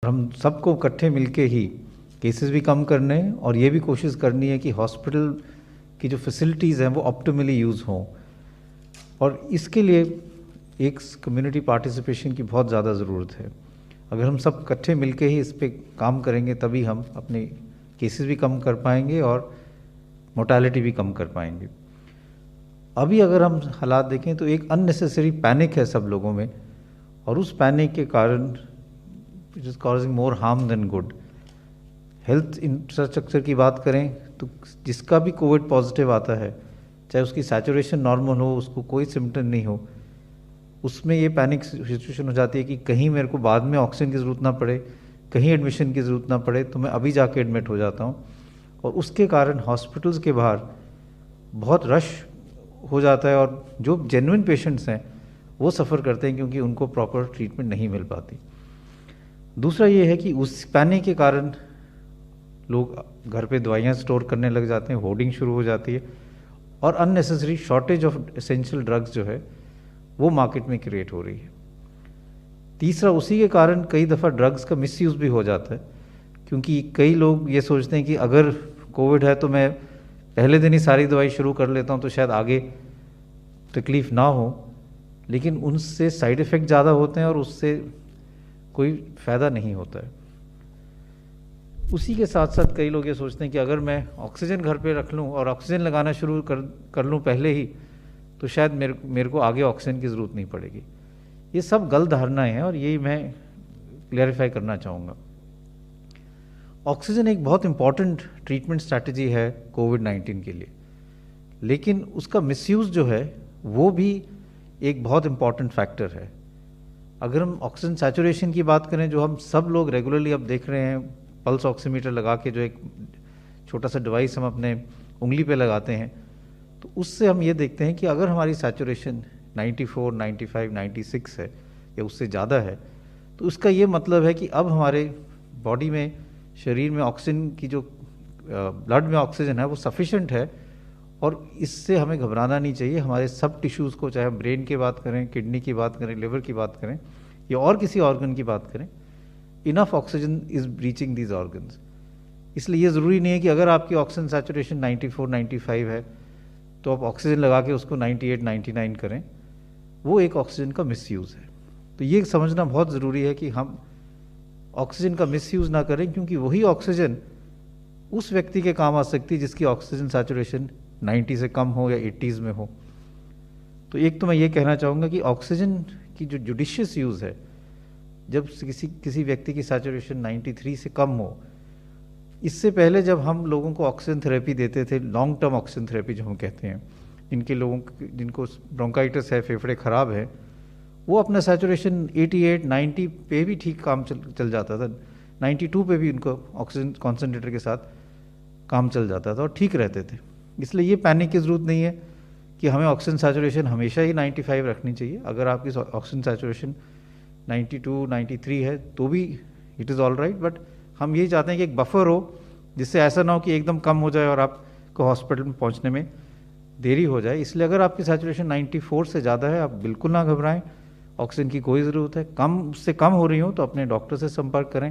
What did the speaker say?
हम सबको इकट्ठे मिलके ही केसेस भी कम करने हैं और ये भी कोशिश करनी है कि हॉस्पिटल की जो फैसिलिटीज़ हैं वो ऑप्टिमली यूज़ हों। और इसके लिए एक कम्युनिटी पार्टिसिपेशन की बहुत ज़्यादा ज़रूरत है। अगर हम सब इकट्ठे मिलके ही इस पे काम करेंगे तभी हम अपने केसेस भी कम कर पाएंगे और मोर्टालिटी भी कम कर पाएंगे। अभी अगर हम हालात देखें तो एक अननेसेसरी पैनिक है सब लोगों में, और उस पैनिक के कारण it is causing more harm then good. Health infrastructure की बात करें तो जिसका भी कोविड पॉजिटिव आता है, चाहे उसकी सैचुरेशन नॉर्मल हो, उसको कोई सिम्टम नहीं हो, उसमें ये पैनिक सिचुएशन हो जाती है कि कहीं मेरे को बाद में ऑक्सीजन की ज़रूरत ना पड़े, कहीं एडमिशन की ज़रूरत ना पड़े, तो मैं अभी जाके एडमिट हो जाता हूँ। और उसके कारण हॉस्पिटल्स के बाहर बहुत रश हो जाता है और जो जेन्युइन पेशेंट्स हैं वो सफ़र करते हैं क्योंकि उनको प्रॉपर ट्रीटमेंट नहीं मिल पाती। दूसरा ये है कि उस पैनिक के कारण लोग घर पे दवाइयाँ स्टोर करने लग जाते हैं, होर्डिंग शुरू हो जाती है और unnecessary shortage of essential drugs जो है वो मार्केट में क्रिएट हो रही है। तीसरा, उसी के कारण कई दफ़ा ड्रग्स का मिसयूज़ भी हो जाता है, क्योंकि कई लोग ये सोचते हैं कि अगर कोविड है तो मैं पहले दिन ही सारी दवाई शुरू कर लेता हूँ तो शायद आगे तकलीफ़ ना हो, लेकिन उनसे साइड इफ़ेक्ट ज़्यादा होते हैं और उससे कोई फ़ायदा नहीं होता है। उसी के साथ साथ कई लोग ये सोचते हैं कि अगर मैं ऑक्सीजन घर पे रख लूँ और ऑक्सीजन लगाना शुरू कर लूँ पहले ही, तो शायद मेरे को आगे ऑक्सीजन की ज़रूरत नहीं पड़ेगी। ये सब गलत धारणाएं हैं और यही मैं क्लैरिफाई करना चाहूँगा। ऑक्सीजन एक बहुत इंपॉर्टेंट ट्रीटमेंट स्ट्रैटेजी है कोविड-19 के लिए, लेकिन उसका मिसयूज़ जो है वो भी एक बहुत इंपॉर्टेंट फैक्टर है। अगर हम ऑक्सीजन सैचुरेशन की बात करें, जो हम सब लोग रेगुलरली अब देख रहे हैं, पल्स ऑक्सीमीटर लगा के जो एक छोटा सा डिवाइस हम अपने उंगली पे लगाते हैं, तो उससे हम ये देखते हैं कि अगर हमारी सैचुरेशन 94, 95, 96 है या उससे ज़्यादा है, तो उसका ये मतलब है कि अब हमारे बॉडी में, शरीर में ऑक्सीजन की जो ब्लड में ऑक्सीजन है वो सफिशेंट है और इससे हमें घबराना नहीं चाहिए। हमारे सब टिश्यूज़ को, चाहे हम ब्रेन की बात करें, किडनी की बात करें, लिवर की बात करें या और किसी ऑर्गन की बात करें, enough oxygen is reaching these organs. इसलिए ये ज़रूरी नहीं है कि अगर आपकी ऑक्सीजन सैचुरेशन 94, 95 है तो आप ऑक्सीजन लगा के उसको 98, 99 करें, वो एक ऑक्सीजन का मिसयूज़ है। तो ये समझना बहुत ज़रूरी है कि हम ऑक्सीजन का मिसयूज़ ना करें, क्योंकि वही ऑक्सीजन उस व्यक्ति के काम आ सकती है जिसकी ऑक्सीजन सैचुरेशन 90 से कम हो या 80s में हो। तो एक तो मैं ये कहना चाहूँगा कि ऑक्सीजन की जो जुडिशियस यूज़ है, जब किसी व्यक्ति की सैचुरेशन 93 से कम हो, इससे पहले जब हम लोगों को ऑक्सीजन थेरेपी देते थे, लॉन्ग टर्म ऑक्सीजन थेरेपी जो हम कहते हैं, जिनको ब्रोंकाइटिस है, फेफड़े ख़राब है, वो अपना सैचुरेशन 88, 90 पे भी ठीक काम चल जाता था, 92 पे भी उनको ऑक्सीजन कॉन्सेंट्रेटर के साथ काम चल जाता था और ठीक रहते थे। इसलिए ये पैनिक की ज़रूरत नहीं है कि हमें ऑक्सीजन सैचुरेशन हमेशा ही 95 रखनी चाहिए। अगर आपकी ऑक्सीजन सैचुरेशन 92, 93 है तो भी it is all right, but हम यही चाहते हैं कि एक बफर हो, जिससे ऐसा ना हो कि एकदम कम हो जाए और आपको हॉस्पिटल में पहुंचने में देरी हो जाए। इसलिए अगर आपकी सैचुरेशन 94 से ज़्यादा है, आप बिल्कुल ना घबराएं, ऑक्सीजन की कोई ज़रूरत है। उससे कम हो रही हो तो अपने डॉक्टर से संपर्क करें।